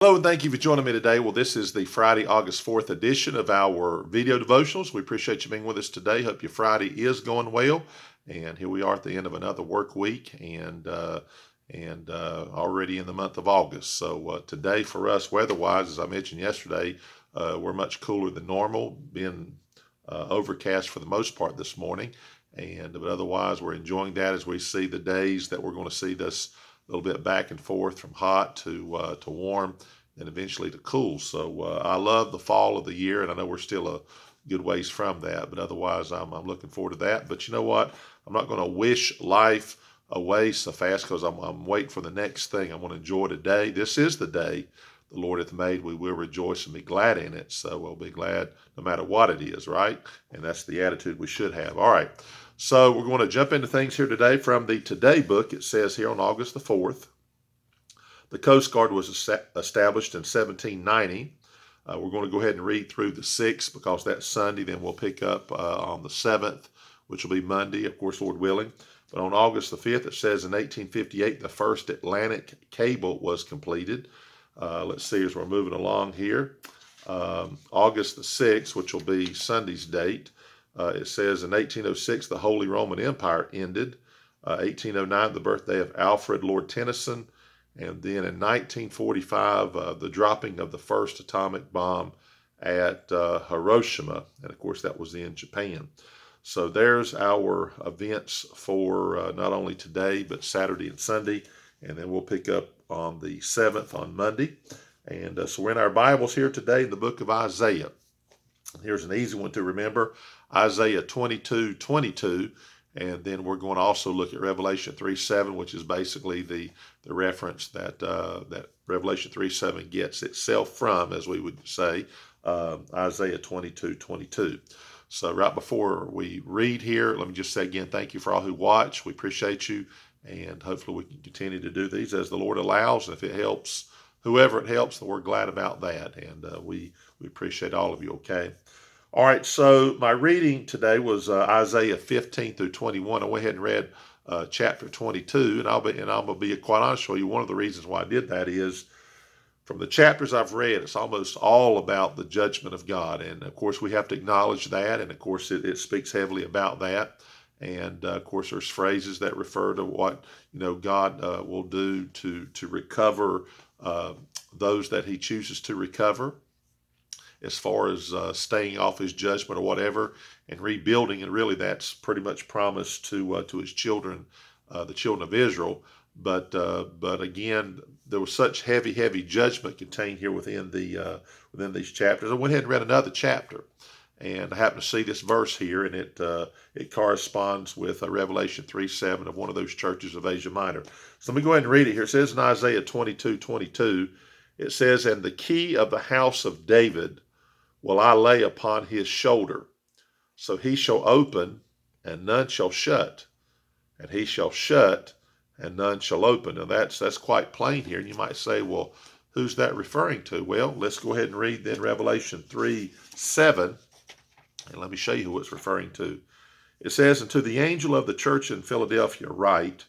Hello, and thank you for joining me today. Well, this is the Friday, August 4th edition of our video devotionals. We appreciate you being with us today. Hope your Friday is going well. And here we are at the end of another work week and already in the month of August. So today for us, weather-wise, as I mentioned yesterday, we're much cooler than normal, being overcast for the most part this morning. But otherwise, we're enjoying that as we see the days that we're going to see this a little bit back and forth from hot to warm and eventually to cool. So I love the fall of the year, and I know we're still a good ways from that, but otherwise I'm looking forward to that. But you know what? I'm not going to wish life away so fast because I'm waiting for the next thing. I want to enjoy today. This is the day the Lord hath made. We will rejoice and be glad in it. So we'll be glad no matter what it is, right? And that's the attitude we should have. All right. So we're going to jump into things here today from the Today book. It says here on August the 4th, the Coast Guard was established in 1790. We're going to go ahead and read through the 6th because that's Sunday. Then we'll pick up on the 7th, which will be Monday, of course, Lord willing. But on August the 5th, it says in 1858, the first Atlantic cable was completed. Let's see as we're moving along here. August the 6th, which will be Sunday's date, it says in 1806, the Holy Roman Empire ended. 1809, the birthday of Alfred Lord Tennyson. And then in 1945, the dropping of the first atomic bomb at Hiroshima. And of course, that was in Japan. So there's our events for not only today, but Saturday and Sunday. And then we'll pick up on the 7th on Monday. And so we're in our Bibles here today in the book of Isaiah. Here's an easy one to remember, Isaiah 22:22, and then we're going to also look at Revelation 3:7, which is basically the reference that Revelation 3:7 gets itself from, as we would say, Isaiah 22:22. So right before we read here, let me just say again, thank you for all who watch. We appreciate you, and hopefully we can continue to do these as the Lord allows. And if it helps whoever it helps, then we're glad about that, and we appreciate all of you, okay? All right, so my reading today was Isaiah 15 through 21. I went ahead and read chapter 22, and I'm going to be quite honest with you. One of the reasons why I did that is from the chapters I've read, it's almost all about the judgment of God, and of course we have to acknowledge that, and of course it speaks heavily about that. And of course, there's phrases that refer to what God will do to recover those that He chooses to recover, as far as staying off His judgment or whatever, and rebuilding. And really, that's pretty much promised to His children, the children of Israel. But again, there was such heavy judgment contained here within these chapters. I went ahead and read another chapter. And I happen to see this verse here, and it corresponds with Revelation 3:7 of one of those churches of Asia Minor. So let me go ahead and read it here. It says in Isaiah 22:22, it says, "And the key of the house of David will I lay upon his shoulder. So he shall open, and none shall shut. And he shall shut, and none shall open." Now that's quite plain here. And you might say, well, who's that referring to? Well, let's go ahead and read then Revelation 3:7. And let me show you who it's referring to. It says, "And to the angel of the church in Philadelphia write,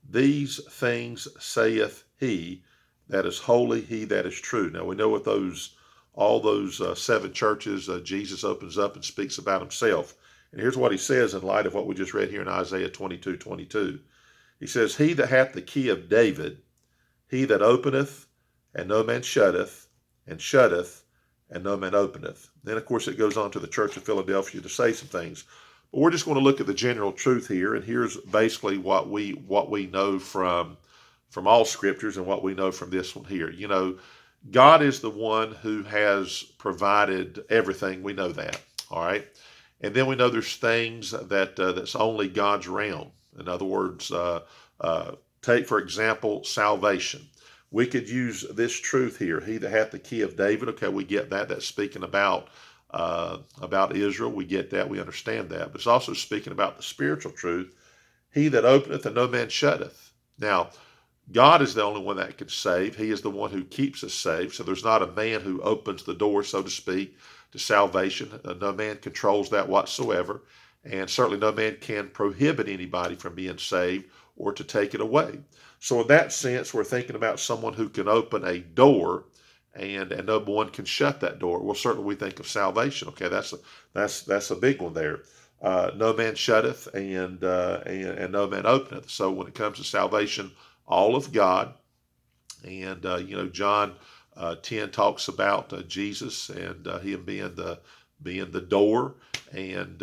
these things saith he that is holy, he that is true." Now we know what all those 7 churches, Jesus opens up and speaks about himself. And here's what he says in light of what we just read here in Isaiah 22:22. He says, "He that hath the key of David, he that openeth, and no man shutteth, and shutteth, and no man openeth." Then, of course, it goes on to the church of Philadelphia to say some things. But we're just going to look at the general truth here, and here's basically what we know from all scriptures and what we know from this one here. God is the one who has provided everything. We know that, all right? And then we know there's things that's only God's realm. In other words, take, for example, salvation. We could use this truth here. He that hath the key of David. Okay, we get that. That's speaking about Israel. We get that. We understand that. But it's also speaking about the spiritual truth. He that openeth and no man shutteth. Now, God is the only one that can save. He is the one who keeps us saved. So there's not a man who opens the door, so to speak, to salvation. No man controls that whatsoever. And certainly no man can prohibit anybody from being saved or to take it away. So in that sense, we're thinking about someone who can open a door and no one can shut that door. Well, certainly we think of salvation. Okay, that's a big one there. No man shutteth, and no man openeth. So when it comes to salvation, all of God, and John 10 talks about Jesus and him being the door, and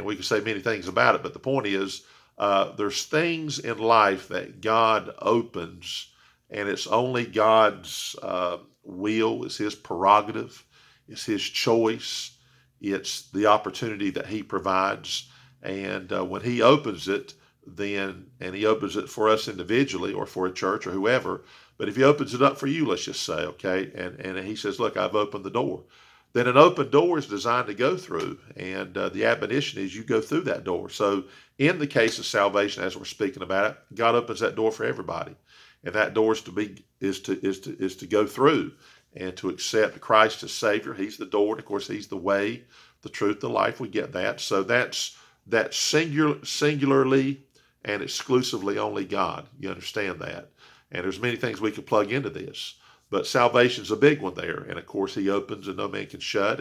we can say many things about it. But the point is, there's things in life that God opens, and it's only God's will, it's His prerogative, it's His choice, it's the opportunity that He provides. And when He opens it, and He opens it for us individually or for a church or whoever, but if He opens it up for you, let's just say, okay, and He says, look, I've opened the door, then an open door is designed to go through, and the admonition is you go through that door. So in the case of salvation, as we're speaking about it, God opens that door for everybody, and that door is to go through and to accept Christ as Savior. He's the door, and of course He's the way, the truth, the life. We get that. So that's singularly and exclusively only God. You understand that? And there's many things we could plug into this, but salvation's a big one there. And of course, He opens and no man can shut.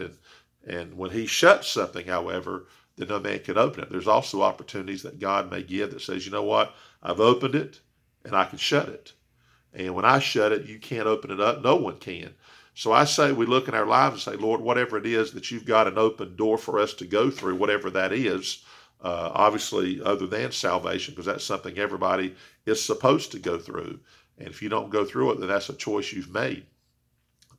And when He shuts something, however, then no man can open it. There's also opportunities that God may give that says, you know what, I've opened it and I can shut it. And when I shut it, you can't open it up. No one can. So I say we look in our lives and say, Lord, whatever it is that you've got an open door for us to go through, whatever that is, obviously other than salvation, because that's something everybody is supposed to go through. And if you don't go through it, then that's a choice you've made.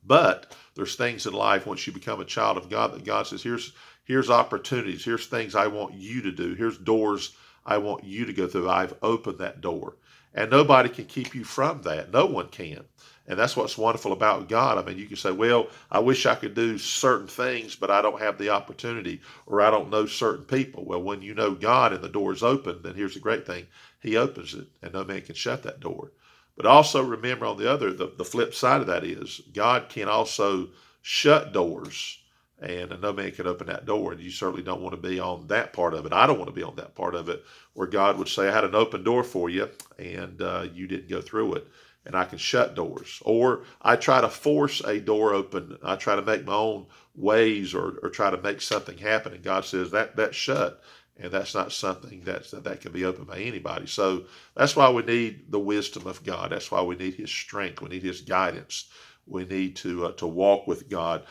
But there's things in life once you become a child of God that God says, here's opportunities, here's things I want you to do, here's doors I want you to go through. I've opened that door. And nobody can keep you from that. No one can. And that's what's wonderful about God. I mean, you can say, well, I wish I could do certain things, but I don't have the opportunity, or I don't know certain people. Well, when you know God and the door is open, then here's the great thing. He opens it, and no man can shut that door. But also remember on the flip side of that is God can also shut doors, and no man can open that door. And you certainly don't want to be on that part of it. I don't want to be on that part of it where God would say, I had an open door for you, and you didn't go through it. And I can shut doors, or I try to force a door open. I try to make my own ways, or try to make something happen. And God says that's shut, and that's not something that can be opened by anybody. So that's why we need the wisdom of God. That's why we need His strength. We need His guidance. We need to walk with God,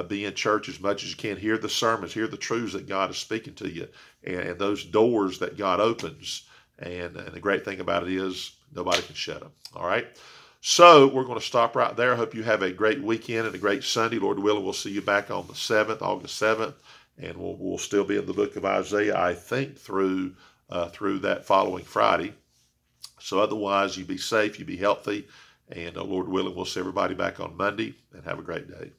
be in church as much as you can, hear the sermons, hear the truths that God is speaking to you, and those doors that God opens. And the great thing about it is nobody can shut them. All right. So we're going to stop right there. I hope you have a great weekend and a great Sunday. Lord willing, we'll see you back on the 7th, August 7th, and we'll still be in the book of Isaiah, I think, through that following Friday. So otherwise, you be safe, you be healthy, and Lord willing, we'll see everybody back on Monday, and have a great day.